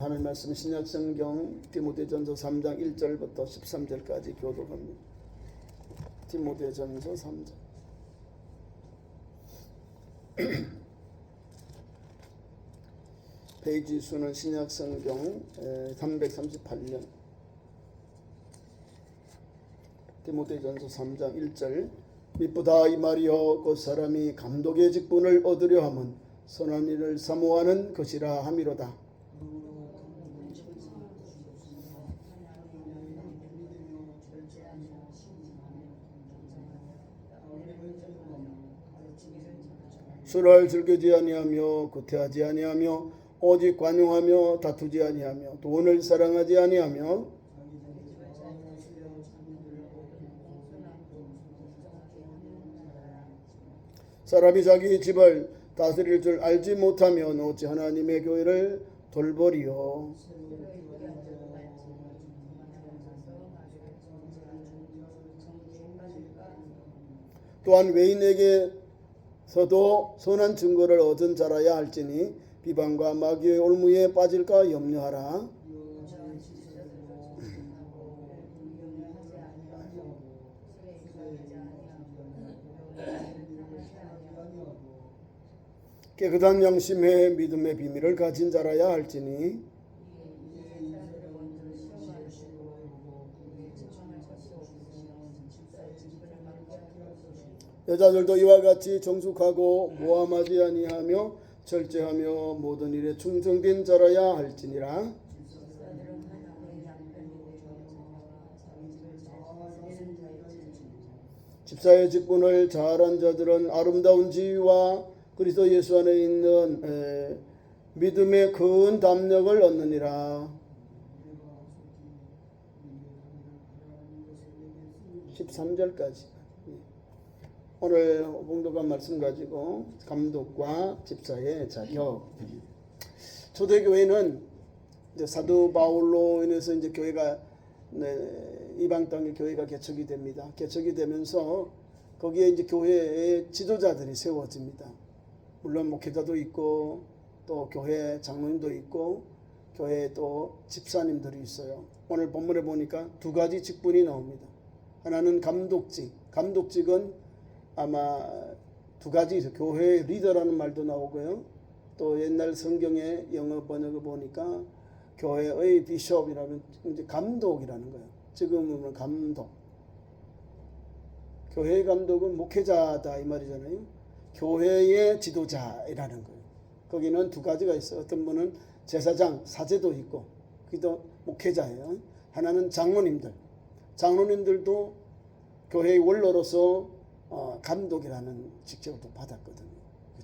하나님 말씀 신약성경 디모데전서 3장 1절부터 13절까지 교독합니다. 디모데전서 3장 페이지 수는 신약성경 338년 디모데전서 3장 1절 미쁘다 이 말이여 곧 사람이 감독의 직분을 얻으려 함은 선한 일을 사모하는 것이라 함이로다. 술을 즐기지 아니하며 구태하지 아니하며 오직 관용하며 다투지 아니하며 돈을 사랑하지 아니하며 사람이 자기 집을 다스릴 줄 알지 못하면 어찌 하나님의 교회를 돌보리요. 또한 외인에게서도 선한 증거를 얻은 자라야 할지니 비방과 마귀의 올무에 빠질까 염려하라. 깨끗한 양심의 믿음의 비밀을 가진 자라야 할지니 여자들도 이와 같이 정숙하고 모함하지 아니하며 절제하며 모든 일에 충성된 자라야 할지니라. 집사의 직분을 잘한 자들은 아름다운 지위와 그리스도 예수 안에 있는 믿음의 큰 담력을 얻느니라. 13절까지 오늘 봉독한 말씀 가지고 감독과 집사의 자격. 초대교회는 이제 사도 바울로 인해서 이제 교회가 이방 땅의 교회가 개척이 됩니다. 개척이 되면서 거기에 이제 교회의 지도자들이 세워집니다. 물론 목회자도 있고 또 교회 장로님도 있고 교회 또 집사님들이 있어요. 오늘 본문에 보니까 두 가지 직분이 나옵니다. 하나는 감독직. 감독직은 아마 두 가지 있어요. 교회 리더라는 말도 나오고요. 또 옛날 성경의 영어 번역을 보니까 교회의 비숍이라면 이제 감독이라는 거예요. 지금은 감독. 교회의 감독은 목회자다 이 말이잖아요. 교회의 지도자이라는 거예요. 거기는 두 가지가 있어요. 어떤 분은 제사장, 사제도 있고 그도 목회자예요. 하나는 장로님들. 장로님들도 교회의 원로로서 감독이라는 직책을 또 받았거든요.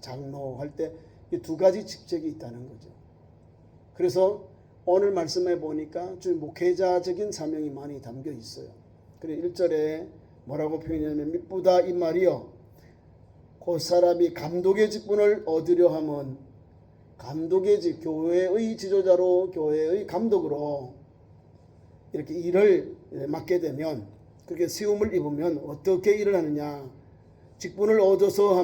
장로할 때 이 두 가지 직책이 있다는 거죠. 그래서 오늘 말씀해 보니까 좀 목회자적인 사명이 많이 담겨 있어요. 그래 1절에 뭐라고 표현하냐면 미쁘다 이 말이요. 그 사람이 감독의 직분을 얻으려 하면 감독의 직, 교회의 지도자로 교회의 감독으로 이렇게 일을 맡게 되면 그렇게 세움을 입으면 어떻게 일을 하느냐. 직분을 얻어서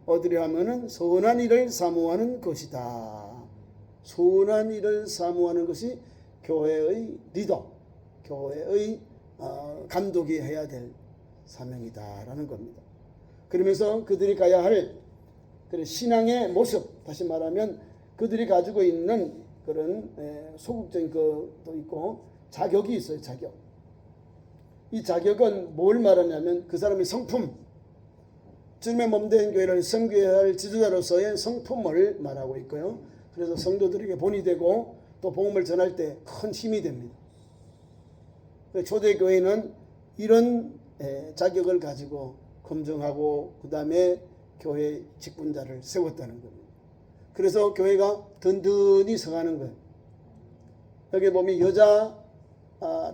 얻으려 하면은 선한 일을 사모하는 것이다. 선한 일을 사모하는 것이 교회의 리더, 교회의 감독이 해야 될 사명이다라는 겁니다. 그러면서 그들이 가야 할 신앙의 모습, 다시 말하면 그들이 가지고 있는 그런 소극적인 것도 있고 자격이 있어요. 자격. 이 자격은 뭘 말하냐면 그 사람의 성품, 주님의 몸된 교회를 섬겨야 할 지도자로서의 성품을 말하고 있고요. 그래서 성도들에게 본이 되고 또 복음을 전할 때 큰 힘이 됩니다. 초대교회는 이런 자격을 가지고 검증하고 그 다음에 교회 직분자를 세웠다는 겁니다. 그래서 교회가 든든히 서가는 거예요. 여기 보면 여자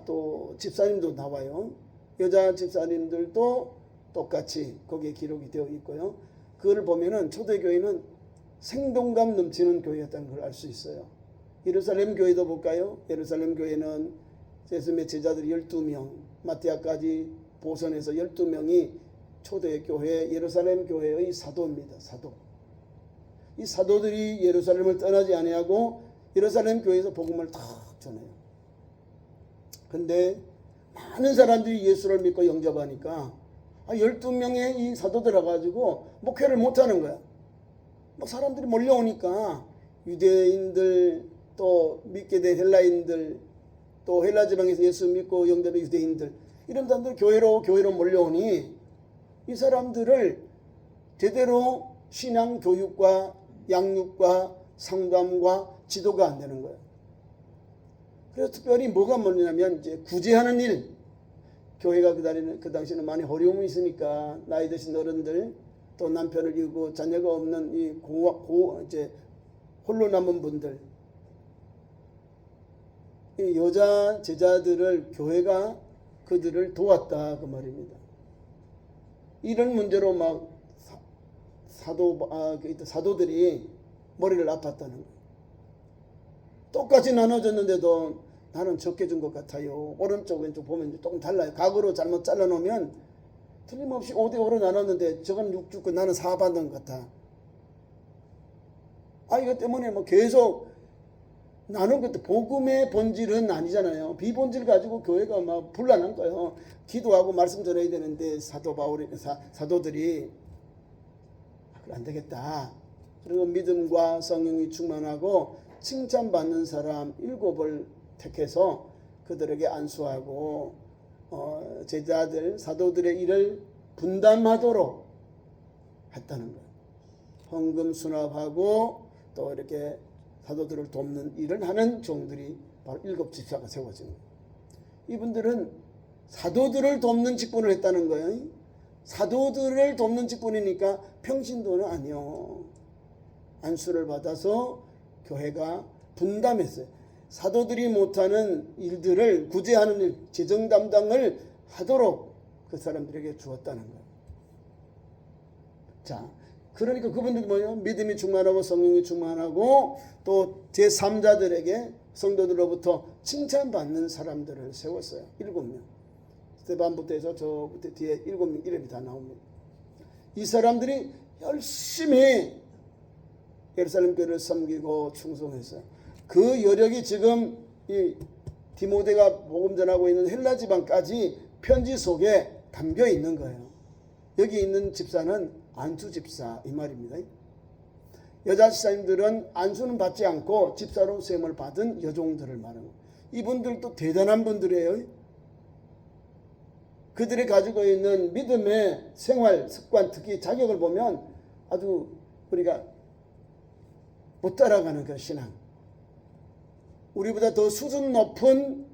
또 집사님도 나와요. 여자 집사님들도 똑같이 거기에 기록이 되어 있고요. 그걸 보면은 초대교회는 생동감 넘치는 교회였다는 걸 알 수 있어요. 예루살렘 교회도 볼까요? 예루살렘 교회는 예수님의 제자들이 12명, 마태아까지 보선해서 12명이 초대교회 예루살렘 교회의 사도입니다. 사도. 이 사도들이 예루살렘을 떠나지 아니하고 예루살렘 교회에서 복음을 탁 전해요. 근데 많은 사람들이 예수를 믿고 영접하니까 12명의 이 사도들 와가지고 목회를 못하는 거야. 뭐 사람들이 몰려오니까 유대인들, 또 믿게 된 헬라인들, 또 헬라 지방에서 예수 믿고 영접한 유대인들, 이런 사람들 교회로 몰려오니 이 사람들을 제대로 신앙 교육과 양육과 상담과 지도가 안 되는 거예요. 그래서 특별히 뭐가 뭐냐면 이제 구제하는 일, 교회가 그 당시에는 많이 어려움이 있으니까 나이 드신 어른들, 또 남편을 잃고 자녀가 없는 이 이제 홀로 남은 분들, 이 여자 제자들을 교회가 그들을 도왔다 그 말입니다. 이런 문제로 막 사도들이 머리를 아팠다는 거예요. 똑같이 나눠졌는데도 나는 적게 준 것 같아요. 오른쪽 왼쪽 보면 조금 달라요. 각으로 잘못 잘라놓으면 틀림없이 5대5로 나눴는데 저건 6 주고 나는 4 받은 것 같아. 이것 때문에 뭐 계속 나눈 것도 복음의 본질은 아니잖아요. 비본질 가지고 교회가 막 분란한 거예요. 기도하고 말씀 전해야 되는데 사도들이 그래 안 되겠다. 그리고 믿음과 성령이 충만하고 칭찬받는 사람 7을 택해서 그들에게 안수하고 제자들 사도들의 일을 분담하도록 했다는 거예요. 헌금 수납하고 또 이렇게 사도들을 돕는 일을 하는 종들이 바로 7 집사가 세워진 거예요. 이분들은 사도들을 돕는 직분을 했다는 거예요. 사도들을 돕는 직분이니까 평신도는 아니요. 안수를 받아서 교회가 분담했어요. 사도들이 못하는 일들을 구제하는 일, 재정 담당을 하도록 그 사람들에게 주었다는 거예요. 자, 그러니까 그분들이 뭐예요? 믿음이 충만하고 성령이 충만하고 또 제3자들에게 성도들로부터 칭찬받는 사람들을 세웠어요. 7명. 스테반부터 해서 저부터 뒤에 7명 이름이 다 나옵니다. 이 사람들이 열심히 예루살렘 교회를 섬기고 충성했어요. 그 여력이 지금 이 디모데가 복음 전하고 있는 헬라 지방까지 편지 속에 담겨 있는 거예요. 여기 있는 집사는 안수 집사 이 말입니다. 여자 집사님들은 안수는 받지 않고 집사로 세움을 받은 여종들을 말하는 거예요. 이분들도 대단한 분들이에요. 그들이 가지고 있는 믿음의 생활 습관, 특히 자격을 보면 아주 우리가 못 따라가는 그 신앙. 우리보다 더 수준 높은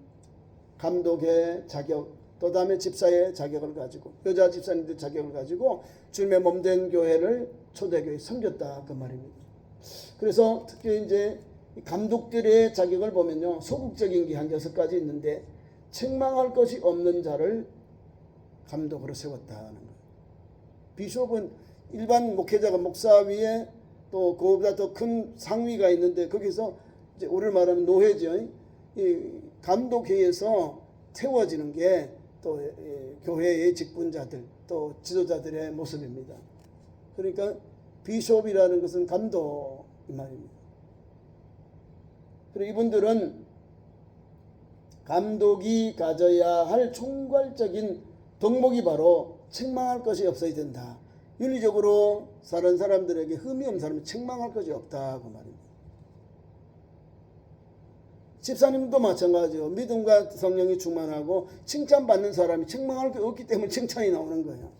감독의 자격, 또 다음에 집사의 자격을 가지고, 여자 집사님들 자격을 가지고 주님의 몸된 교회를 초대교회에 섬겼다 그 말입니다. 그래서 특히 이제 감독들의 자격을 보면요, 소극적인 게 한 6가지 있는데 책망할 것이 없는 자를 감독으로 세웠다는 거예요. 비숍은 일반 목회자가 목사 위에 또 그보다 더 큰 상위가 있는데 거기서 이제 우리를 말하면 노회죠. 이 감독회에서 세워지는 게 또 교회의 직분자들 또 지도자들의 모습입니다. 그러니까 비숍이라는 것은 감독 이 말입니다. 그리고 이분들은 감독이 가져야 할 총괄적인 덕목이 바로 책망할 것이 없어야 된다. 윤리적으로 사는 사람들에게 흠이 없는 사람은 책망할 것이 없다 그 말입니다. 집사님도 마찬가지요. 믿음과 성령이 충만하고 칭찬받는 사람이 책망할 게 없기 때문에 칭찬이 나오는 거예요.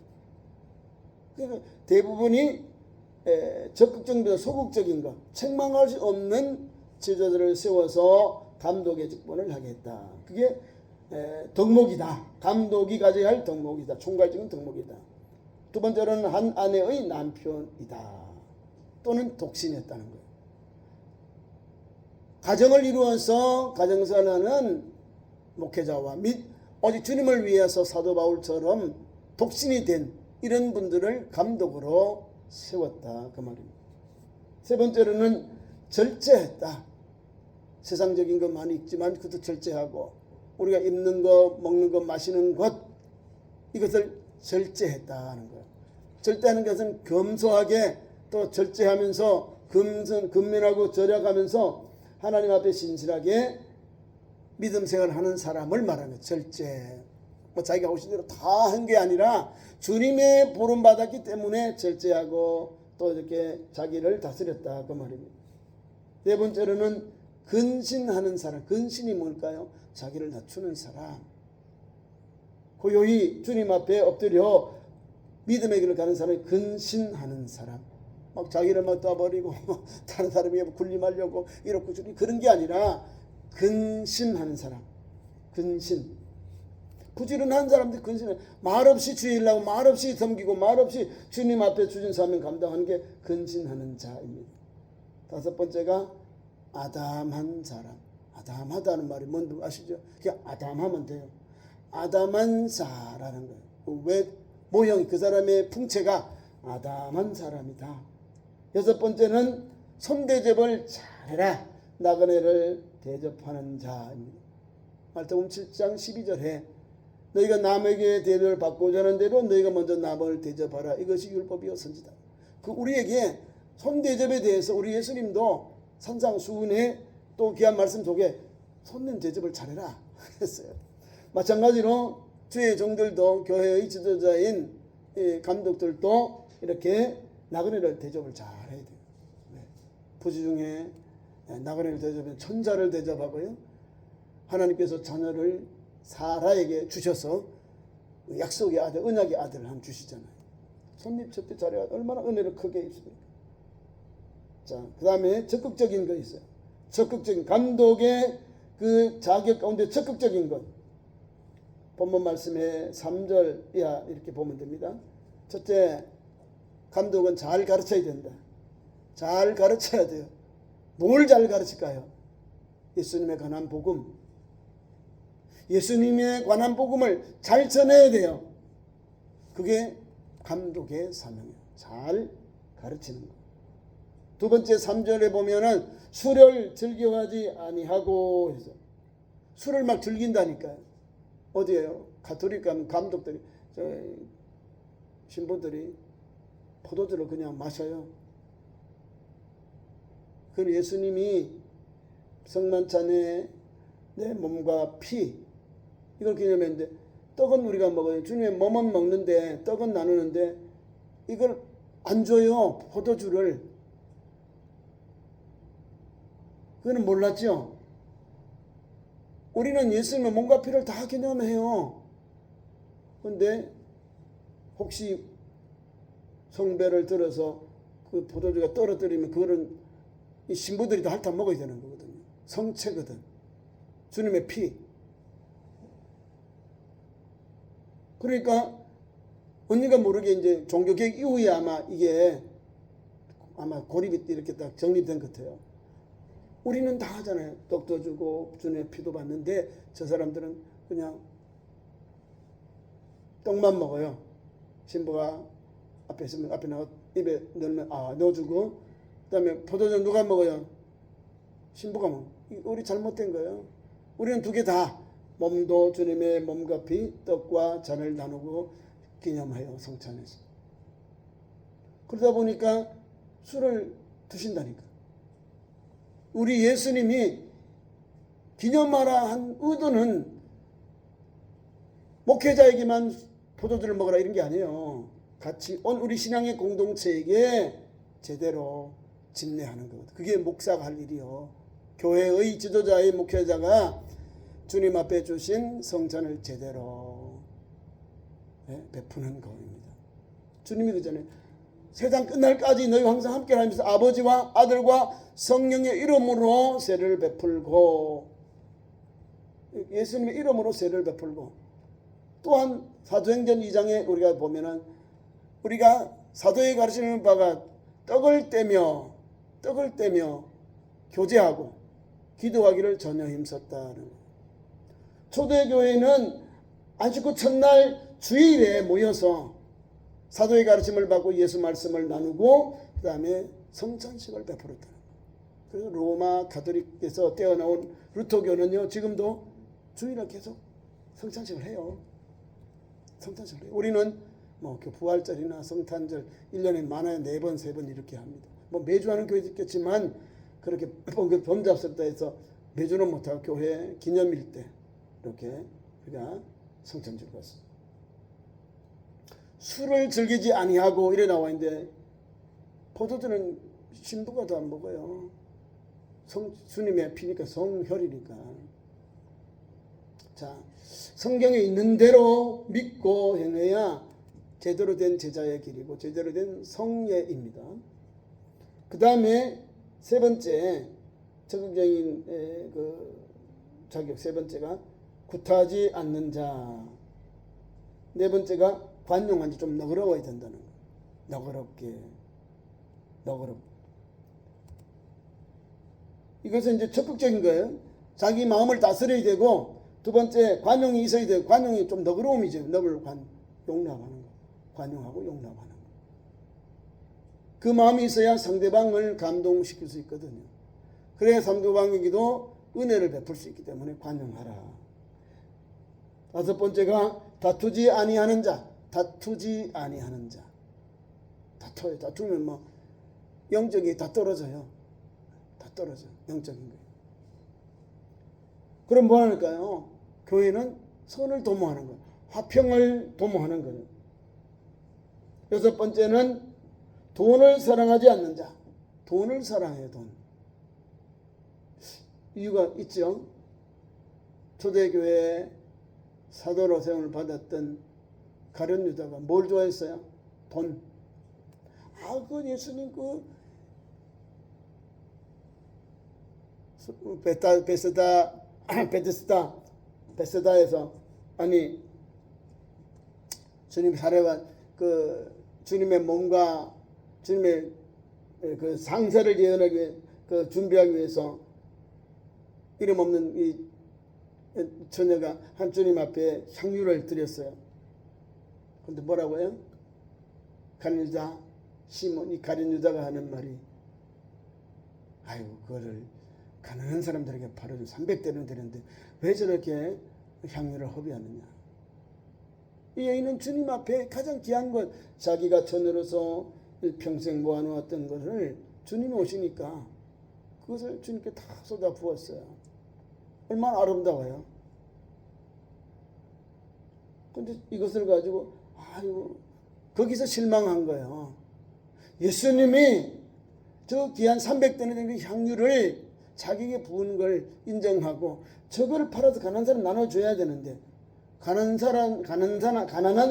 그러니까 대부분이 적극적인 소극적인 것, 책망할 수 없는 지도자들을 세워서 감독의 직분을 하겠다. 그게 덕목이다. 감독이 가져야 할 덕목이다. 총괄적인 덕목이다. 두 번째로는 한 아내의 남편이다. 또는 독신이었다는 거예요. 가정을 이루어서 가정생활하는 목회자와 및 오직 주님을 위해서 사도 바울처럼 독신이 된 이런 분들을 감독으로 세웠다 그 말입니다. 세 번째로는 절제했다. 세상적인 것 많이 있지만 그것도 절제하고 우리가 입는 것, 먹는 것, 마시는 것 이것을 절제했다는 거예요. 절제하는 것은 겸손하게 또 절제하면서 근면하고 절약하면서 하나님 앞에 신실하게 믿음 생활하는 사람을 말하는 거예요. 절제. 뭐 자기가 오신 대로 다 한 게 아니라 주님의 보름 받았기 때문에 절제하고 또 이렇게 자기를 다스렸다 그 말입니다. 네 번째로는 근신하는 사람. 근신이 뭘까요? 자기를 낮추는 사람. 고요히 주님 앞에 엎드려 믿음의 길을 가는 사람이 근신하는 사람. 막 자기를 막 놔버리고 다른 사람에게 군림하려고 이렇고 저렇게 그런 게 아니라 근신하는 사람. 근신. 부지런한 사람들 근신해. 말없이 주일하고 말없이 섬기고 말없이 주님 앞에 주신 사명 감당하는 게 근신하는 자입니다. 다섯 번째가 아담한 사람. 아담하다는 말이 뭔지 아시죠? 그냥 아담하면 돼요. 아담한 자라는 거예요. 왜 모형이 그 사람의 풍채가 아담한 사람이다. 여섯 번째는 손대접을 잘해라. 나그네를 대접하는 자입니다. 마태복음 7장 12절에 너희가 남에게 대접을 받고자 하는 대로 너희가 먼저 남을 대접하라. 이것이 율법이요 선지다. 그 우리에게 손대접에 대해서 우리 예수님도 산상수훈의 또 귀한 말씀 속에 손님 대접을 잘해라 했어요. 마찬가지로 주의 종들도 교회의 지도자인 감독들도 이렇게 나그네를 대접을 잘해야 돼요. 부지 중에 나그네를 대접하면 천자를 대접하고요. 하나님께서 자녀를 사라에게 주셔서 약속의 아들, 언약의 아들을 한 주시잖아요. 손님 접대 잘해야 얼마나 은혜를 크게 입습니까? 자, 그 다음에 적극적인 거 있어요. 적극적인 감독의 그 자격 가운데 적극적인 것. 본문 말씀의 3절 이하 이렇게 보면 됩니다. 첫째, 감독은 잘 가르쳐야 된다. 잘 가르쳐야 돼요. 뭘 잘 가르칠까요? 예수님에 관한 복음. 예수님에 관한 복음을 잘 전해야 돼요. 그게 감독의 사명이에요. 잘 가르치는 거. 두 번째 3절에 보면은 술을 즐겨하지 아니하고 해서 술을 막 즐긴다니까요. 어디에요? 가톨릭 가면 감독들이 신부들이 포도주를 그냥 마셔요. 그럼 예수님이 성만찬에 내 몸과 피 이걸 기념했는데 떡은 우리가 먹어요. 주님의 몸은 먹는데 떡은 나누는데 이걸 안 줘요. 포도주를. 그거는 몰랐죠. 우리는 예수님의 몸과 피를 다 기념해요. 그런데 혹시 성배를 들어서 그 포도주가 떨어뜨리면 그거는 이 신부들이 다 핥아 먹어야 되는 거거든요. 성체거든. 주님의 피. 그러니까 언니가 모르게 이제 종교개혁 이후에 아마 고립이 이렇게 딱 정립된 것 같아요. 우리는 다 하잖아요. 떡도 주고 주님의 피도 받는데 저 사람들은 그냥 떡만 먹어요. 신부가 앞에 있으면 앞에 나가 입에 넣으면 넣어주고 그다음에 포도주 누가 먹어요? 신부가 먹어. 우리 잘못된 거예요. 우리는 두 개 다 몸도 주님의 몸과 피 떡과 잔을 나누고 기념하여 성찬에서. 그러다 보니까 술을 드신다니까. 우리 예수님이 기념하라 한 의도는 목회자에게만 포도주를 먹으라 이런 게 아니에요. 같이 온 우리 신앙의 공동체에게 제대로 집례하는 거거든요. 그게 목사가 할 일이요. 교회의 지도자의 목회자가 주님 앞에 주신 성찬을 제대로 베푸는 것입니다. 주님이 그전에 세상 끝날까지 너희와 항상 함께 하면서 아버지와 아들과 성령의 이름으로 세를 베풀고 예수님의 이름으로 세를 베풀고 또한 사도행전 2장에 우리가 보면은 우리가 사도에 가르치는 바가 떡을 떼며 교제하고 기도하기를 전혀 힘썼다는 거예요. 초대교회는 안식구 첫날 주일에 모여서 사도의 가르침을 받고 예수 말씀을 나누고 그 다음에 성찬식을 베풀었다는 거예요. 그래서 로마 가톨릭에서 떼어나온 루터교는요 지금도 주일에 계속 성찬식을 해요. 성찬식을 해요. 우리는 뭐 부활절이나 성탄절 1년에 많아야 4번, 3번 이렇게 합니다. 뭐 매주 하는 교회도 있겠지만 그렇게 범잡스럽다 해서 매주는 못하고 교회 기념일 때 이렇게 우리가 성찬주를 받습니다. 술을 즐기지 아니하고 이래 나와 있는데 포도주는 신부가 더 안 먹어요. 주님의 피니까 성혈이니까. 자, 성경에 있는 대로 믿고 행해야 제대로 된 제자의 길이고 제대로 된 성례입니다. 그 다음에 세 번째 적극적인 그 자격, 세 번째가 굿하지 않는 자, 네 번째가 관용한지 좀 너그러워야 된다는 거. 너그럽게. 이것은 이제 적극적인 거예요. 자기 마음을 다스려야 되고, 두 번째 관용이 있어야 되고, 관용이 좀 너그러움이죠. 용납하는 거. 관용하고 용납하는 거. 그 마음이 있어야 상대방을 감동시킬 수 있거든요. 그래야 상대방에게도 은혜를 베풀 수 있기 때문에 관용하라. 다섯 번째가 다투지 아니하는 자. 다투지 아니하는 자. 다투면 뭐 영적이 다 떨어져요. 다 떨어져. 영적인 거예요. 그럼 뭐 하니까요? 교회는 선을 도모하는 거예요. 화평을 도모하는 거예요. 여섯 번째는 돈을 사랑하지 않는 자. 돈을 사랑해요. 돈. 이유가 있죠. 초대교회 사도로 세움을 받았던 가룟 유다가 뭘 좋아했어요? 돈. 그 예수님 베스다에서 아니 주님 사례가 그 주님의 몸과 주님의 그 상세를 예언하기 위해 그 준비하기 위해서 이름 없는 이 처녀가 한 주님 앞에 향유를 드렸어요. 근데 뭐라고 해요? 가룟 유다 시몬, 이 가룟 유다가 하는 말이, 아이고 그거를 가난한 사람들에게 팔아도 300대는 되는데 왜 저렇게 향유를 허비하느냐. 이 여인은 주님 앞에 가장 귀한 것, 자기가 처녀로서 평생 모아놓았던 것을 주님이 오시니까 그것을 주님께 다 쏟아 부었어요. 얼마나 아름다워요. 근데 이것을 가지고 아이고 거기서 실망한 거예요. 예수님이 저 귀한 300대나 되는 향유를 자기에게 부은 걸 인정하고 저거를 팔아서 가난한 사람 나눠줘야 되는데, 가난한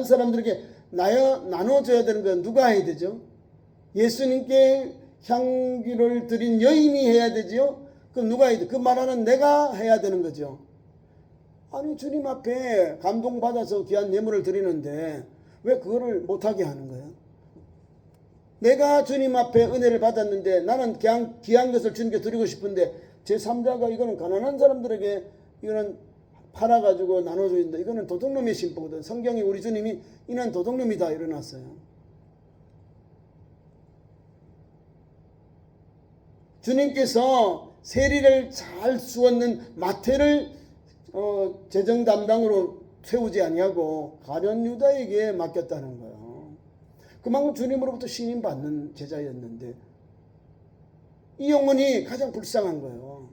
사람들에게 나눠줘야 되는 건 누가 해야 되죠? 예수님께 향기를 드린 여인이 해야 되죠? 그럼 누가 해야 돼? 그 말하는 내가 해야 되는 거죠. 아니 주님 앞에 감동받아서 귀한 예물을 드리는데 왜 그거를 못하게 하는 거예요? 내가 주님 앞에 은혜를 받았는데 나는 그냥 귀한 것을 주님께 드리고 싶은데 제3자가 이거는 가난한 사람들에게 이거는 팔아가지고 나눠줘야 된다. 이거는 도둑놈의 심보거든. 성경이 우리 주님이 이는 도둑놈이다 이러놨어요. 주님께서 세리를 잘 쑤었는 마태를 재정 담당으로 세우지 아니하고 가룟 유다에게 맡겼다는 거예요. 그만큼 주님으로부터 신임 받는 제자였는데 이 영혼이 가장 불쌍한 거예요.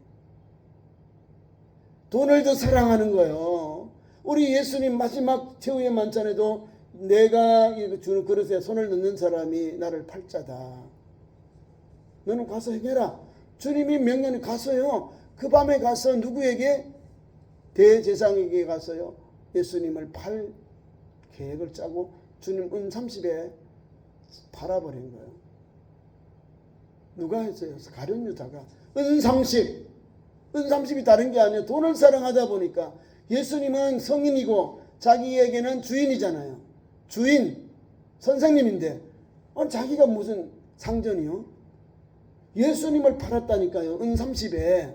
돈을 더 사랑하는 거예요. 우리 예수님 마지막 최후의 만찬에도 내가 주는 그릇에 손을 넣는 사람이 나를 팔자다. 너는 가서 행해라. 주님이 명령이 가서요. 그 밤에 가서 누구에게? 대제사장에게 가서요. 예수님을 팔 계획을 짜고 주님 은 30에 팔아버린 거예요. 누가 했어요? 가룟 유다가. 은 30이 다른 게 아니에요. 돈을 사랑하다 보니까 예수님은 성인이고 자기에게는 주인이잖아요. 주인, 선생님인데 자기가 무슨 상전이요? 예수님을 팔았다니까요. 은 30에.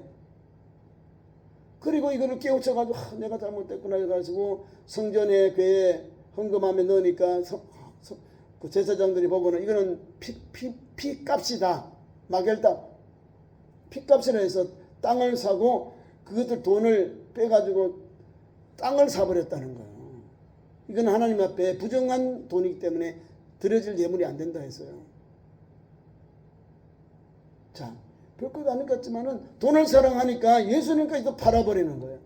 그리고 이거를 깨우쳐가지고 내가 잘못됐구나 해가지고 성전에 괴에 헌금함에 넣으니까 그 제사장들이 보고는 이거는 피값이다. 마겔다. 피값이라 해서 땅을 사고 그것들 돈을 빼가지고 땅을 사버렸다는 거예요. 이건 하나님 앞에 부정한 돈이기 때문에 드려질 예물이 안 된다 했어요. 자, 별것 아닌 것 같지만은 돈을 사랑하니까 예수님까지 도 팔아버리는 거예요.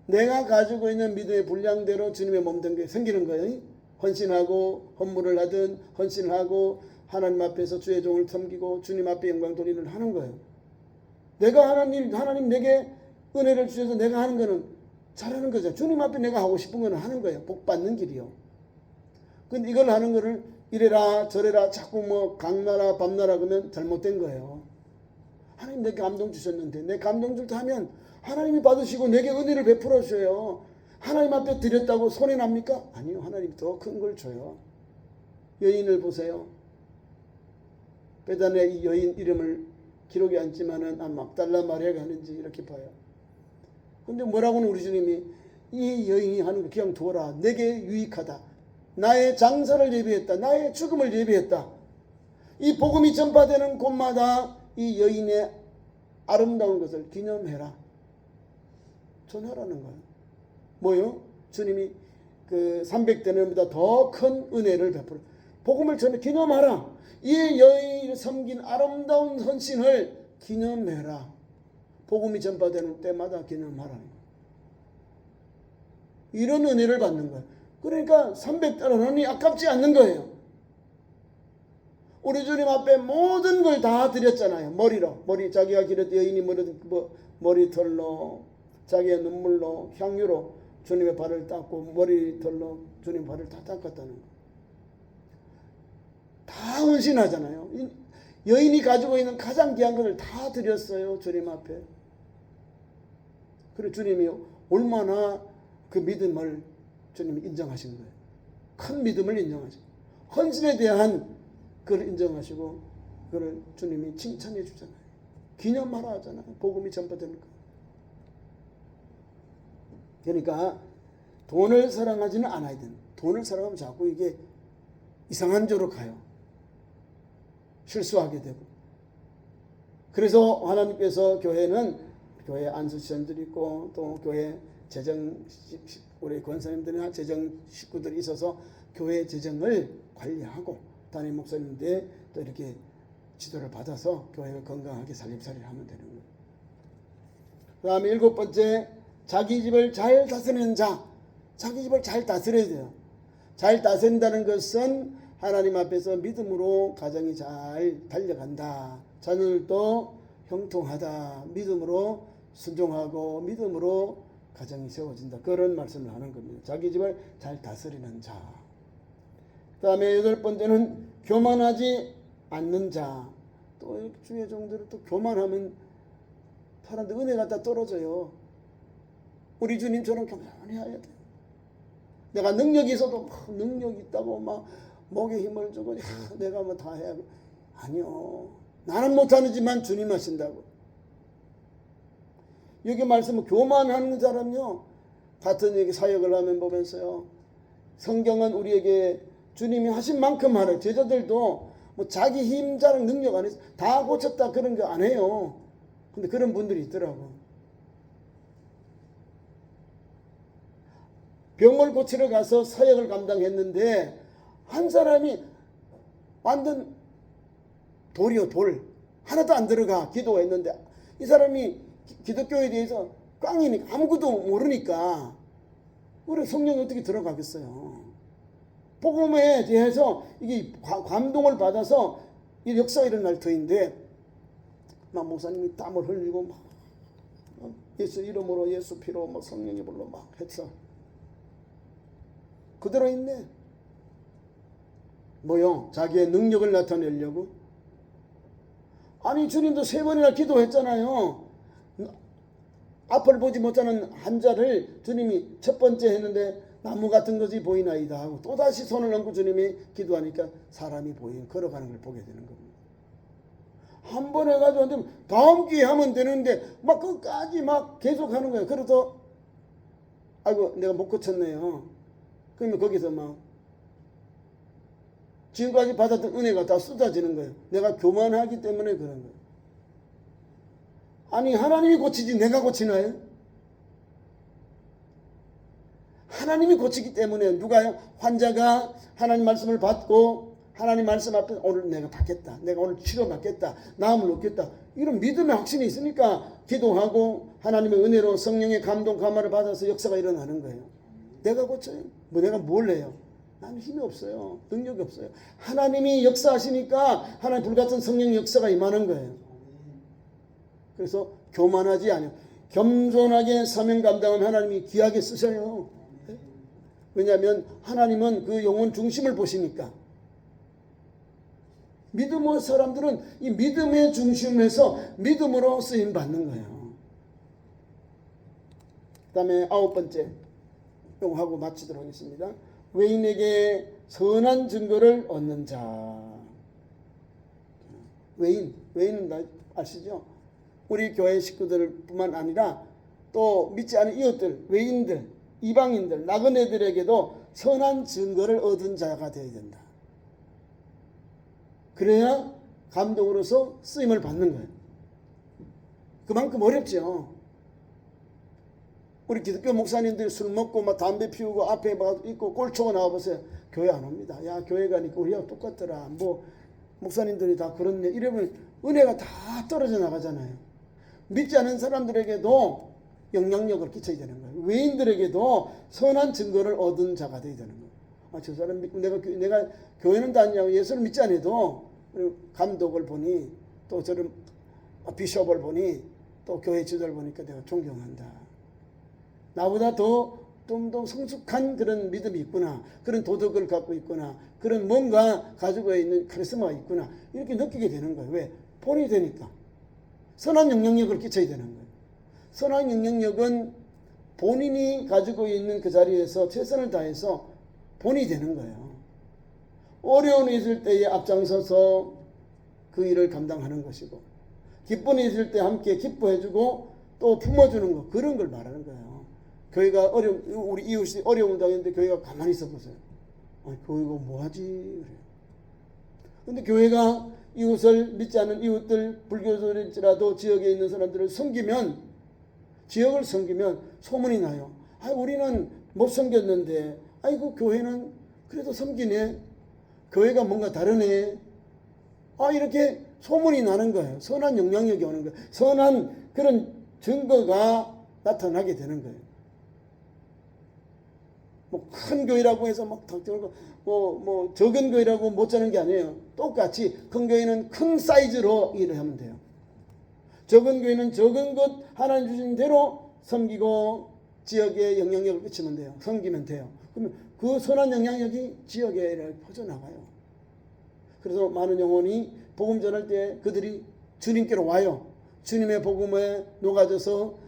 내가 가지고 있는 믿음의 분량대로 주님의 몸 된 게 생기는 거예요. 헌신하고 헌물을 하든 헌신하고 하나님 앞에서 주의 종을 섬기고 주님 앞에 영광 돌리는 하는 거예요. 내가 하나님 내게 은혜를 주셔서 내가 하는 거는 잘하는 거죠. 주님 앞에 내가 하고 싶은 거는 하는 거예요. 복 받는 길이요. 근데 이걸 하는 거를 이래라 저래라 자꾸 뭐 강나라 밤나라 그러면 잘못된 거예요. 하나님 내게 감동 주셨는데 내 감동 줄 때 하면 하나님이 받으시고 내게 은혜를 베풀어 주셔요. 하나님 앞에 드렸다고 손해 납니까? 아니요. 하나님 더 큰 걸 줘요. 여인을 보세요. 베단에 이 여인 이름을 기록이 않지만은 막달라 마리아가 하는지 이렇게 봐요. 근데 뭐라고는 우리 주님이 이 여인이 하는 거 그냥 둬라. 내게 유익하다. 나의 장사를 예비했다. 나의 죽음을 예비했다. 이 복음이 전파되는 곳마다 이 여인의 아름다운 것을 기념해라. 전하라는 거예요. 뭐요? 주님이 그 300대년보다 더 큰 은혜를 베풀어. 복음을 전해 기념하라. 이 여인을 섬긴 아름다운 헌신을 기념해라. 복음이 전파되는 때마다 기념하라. 이런 은혜를 받는 거예요. 그러니까 300달러는 아깝지 않는 거예요. 우리 주님 앞에 모든 걸 다 드렸잖아요. 머리 자기가 기르던 여인이 머리털로 자기의 눈물로 향유로 주님의 발을 닦고 머리털로 주님 발을 다 닦았다는 거. 다 헌신하잖아요. 여인이 가지고 있는 가장 귀한 것을 다 드렸어요. 주님 앞에. 그래 주님이 얼마나 그 믿음을 주님이 인정하시는 거예요. 큰 믿음을 인정하시고 헌신에 대한 그걸 인정하시고 그걸 주님이 칭찬해 주잖아요. 기념하라 하잖아요. 복음이 전파되는 거. 그러니까 돈을 사랑하지는 않아야 돼요. 돈을 사랑하면 자꾸 이게 이상한 쪽으로 가요. 실수하게 되고. 그래서 하나님께서 교회 안수시험들이 있고 또 교회 재정 우리 권사님들이나 재정 식구들이 있어서 교회 재정을 관리하고 담임 목사님들 또 이렇게 지도를 받아서 교회가 건강하게 살림살이를 하면 되는 거예요. 그 다음에 7번째 자기 집을 잘 다스리는 자. 자기 집을 잘 다스려야 돼요. 잘 다스린다는 것은 하나님 앞에서 믿음으로 가정이 잘 달려간다. 자녀들도 형통하다. 믿음으로 순종하고 믿음으로 가정이 세워진다. 그런 말씀을 하는 겁니다. 자기 집을 잘 다스리는 자. 그 다음에 8번째는 교만하지 않는 자. 또 주의 종들은 또 교만하면 사람들 은혜가 다 떨어져요. 우리 주님처럼 교만해야 돼. 내가 능력이 있어도 능력이 있다고 막 목에 힘을 주고 내가 뭐 다 해야 아니요. 나는 못하는지만 주님 하신다고. 여기 말씀은 교만하는 사람요. 같은 얘기 사역을 하면 보면서요. 성경은 우리에게 주님이 하신 만큼 하래. 제자들도 뭐 자기 힘 자랑 능력 안 해서 다 고쳤다 그런 거 안 해요. 근데 그런 분들이 있더라고. 병을 고치러 가서 사역을 감당했는데 한 사람이 완전 돌이요 돌. 하나도 안 들어가 기도가 했는데 이 사람이 기독교에 대해서 꽝이니까 아무것도 모르니까 우리 성령이 어떻게 들어가겠어요. 복음에 대해서 이게 감동을 받아서 이 역사가 일어날 터인데 막 목사님이 땀을 흘리고 막 예수 이름으로 예수 피로 막 성령의 불로 막 했어. 그대로 있네. 뭐요? 자기의 능력을 나타내려고? 아니 주님도 3번이나 기도했잖아요. 앞을 보지 못하는 한자를 주님이 첫 번째 했는데 나무 같은 것이 보이나이다 하고 또다시 손을 얹고 주님이 기도하니까 사람이 걸어가는 걸 보게 되는 겁니다. 한 번 해가지고 안 되면 다음 기회에 하면 되는데 막 끝까지 막 계속 하는 거예요. 그래서 아이고 내가 못 고쳤네요. 그러면 거기서 막 지금까지 받았던 은혜가 다 쏟아지는 거예요. 내가 교만하기 때문에 그런 거예요. 아니 하나님이 고치지 내가 고치나요? 하나님이 고치기 때문에 누가요? 환자가 하나님 말씀을 받고 하나님 말씀 앞에 오늘 내가 받겠다. 내가 오늘 치료받겠다. 나음을 얻겠다. 이런 믿음의 확신이 있으니까 기도하고 하나님의 은혜로 성령의 감동 감화를 받아서 역사가 일어나는 거예요. 내가 고쳐요? 내가 뭘 해요? 나는 힘이 없어요. 능력이 없어요. 하나님이 역사하시니까 하나님 불같은 성령 역사가 임하는 거예요. 그래서 교만하지 않아요. 겸손하게 사명 감당하면 하나님이 귀하게 쓰셔요. 왜냐하면 하나님은 그 영혼 중심을 보시니까. 믿음의 사람들은 이 믿음의 중심에서 믿음으로 쓰임 받는 거예요. 그 다음에 9번째 하고 마치도록 하겠습니다. 외인에게 선한 증거를 얻는 자. 외인은 다 아시죠? 우리 교회 식구들뿐만 아니라 또 믿지 않은 이웃들, 외인들, 이방인들, 나그네들에게도 선한 증거를 얻은 자가 되어야 된다. 그래야 감동으로서 쓰임을 받는 거예요. 그만큼 어렵죠. 우리 기독교 목사님들이 술 먹고 막 담배 피우고 앞에 막 있고 꼴초가 나와보세요. 교회 안 옵니다. 야, 교회 가니까 우리하고 똑같더라. 뭐 목사님들이 다 그렇네. 이러면 은혜가 다 떨어져 나가잖아요. 믿지 않은 사람들에게도 영향력을 끼쳐야 되는 거예요. 외인들에게도 선한 증거를 얻은 자가 되어야 되는 거예요. 아, 저 사람 믿고 내가 교회는 다니냐고 예수를 믿지 않아도 감독을 보니 또 저런 비숍을 보니 또 교회 지도를 보니까 내가 존경한다. 나보다 좀 더 성숙한 그런 믿음이 있구나. 그런 도덕을 갖고 있구나. 그런 뭔가 가지고 있는 카리스마가 있구나. 이렇게 느끼게 되는 거예요. 왜? 본이 되니까. 선한 영향력을 끼쳐야 되는 거예요. 선한 영향력은 본인이 가지고 있는 그 자리에서 최선을 다해서 본이 되는 거예요. 어려운 일이 있을 때에 앞장서서 그 일을 감당하는 것이고, 기쁜 일이 있을 때 함께 기뻐해주고 또 품어주는 거, 그런 걸 말하는 거예요. 교회가 우리 이웃이 어려움을 당했는데 교회가 가만히 있어 보세요. 아니, 교회가 뭐하지? 그래요. 근데 교회가 이웃을 믿지 않는 이웃들, 불교들일지라도 지역에 있는 사람들을 섬기면, 지역을 섬기면 소문이 나요. 아, 우리는 못 섬겼는데, 아이고, 교회는 그래도 섬기네. 교회가 뭔가 다르네. 아, 이렇게 소문이 나는 거예요. 선한 영향력이 오는 거예요. 선한 그런 증거가 나타나게 되는 거예요. 뭐 큰 교회라고 해서 막 닥치고 뭐 적은 교회라고 못 자는 게 아니에요. 똑같이 큰 교회는 큰 사이즈로 일을 하면 돼요. 적은 교회는 적은 것 하나님 주신 대로 섬기고 지역에 영향력을 끼치면 돼요. 섬기면 돼요. 그러면 그 선한 영향력이 지역에 퍼져나가요. 그래서 많은 영혼이 복음 전할 때 그들이 주님께로 와요. 주님의 복음에 녹아져서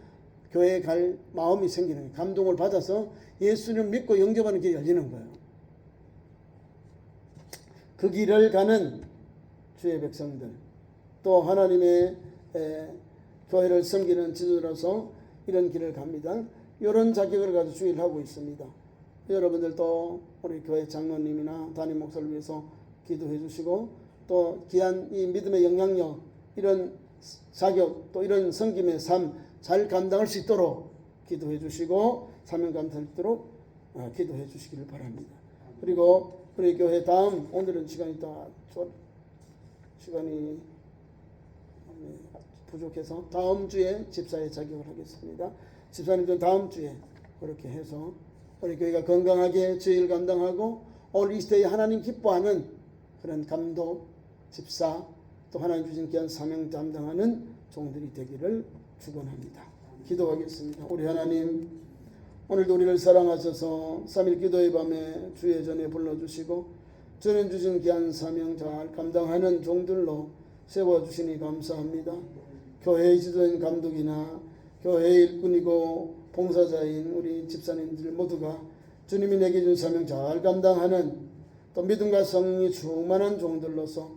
교회에 갈 마음이 생기는 거예요. 감동을 받아서 예수를 믿고 영접하는 길이 열리는 거예요. 그 길을 가는 주의 백성들, 또 하나님의 교회를 섬기는 지도자로서 이런 길을 갑니다. 이런 자격을 가지고 주의를 하고 있습니다. 여러분들도 우리 교회 장로님이나 담임 목사를 위해서 기도해 주시고, 또 귀한 이 믿음의 영향력, 이런 자격, 또 이런 섬김의 삶 잘 감당할 수 있도록 기도해 주시고 사명 감당할 수 있도록 기도해 주시기를 바랍니다. 그리고 우리 교회 다음, 오늘은 시간이 부족해서 다음 주에 집사의 자격을 하겠습니다. 집사님들은 다음 주에 그렇게 해서 우리 교회가 건강하게 주일 감당하고 오늘 이 시대에 하나님 기뻐하는 그런 감독, 집사, 또 하나님 주신 귀한 사명 감당하는 종들이 되기를 축원합니다. 기도하겠습니다. 우리 하나님, 오늘도 우리를 사랑하셔서 3일 기도의 밤에 주의 전에 불러주시고 주님 주신 귀한 사명 잘 감당하는 종들로 세워주시니 감사합니다. 교회의 지도인 감독이나 교회의 일꾼이고 봉사자인 우리 집사님들 모두가 주님이 내게 준 사명 잘 감당하는, 또 믿음과 성령이 충만한 종들로서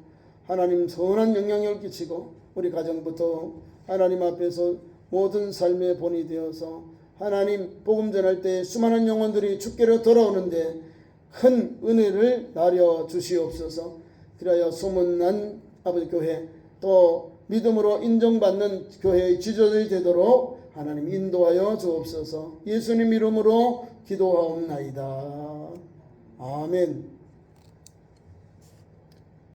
하나님 선한 영향력을 끼치고 우리 가정부터 하나님 앞에서 모든 삶의 본이 되어서 하나님 복음 전할 때 수많은 영혼들이 주께로 돌아오는데 큰 은혜를 나려 주시옵소서. 그리하여 소문난 아버지 교회, 또 믿음으로 인정받는 교회의 지도자들이 되도록 하나님 인도하여 주옵소서. 예수님 이름으로 기도하옵나이다. 아멘.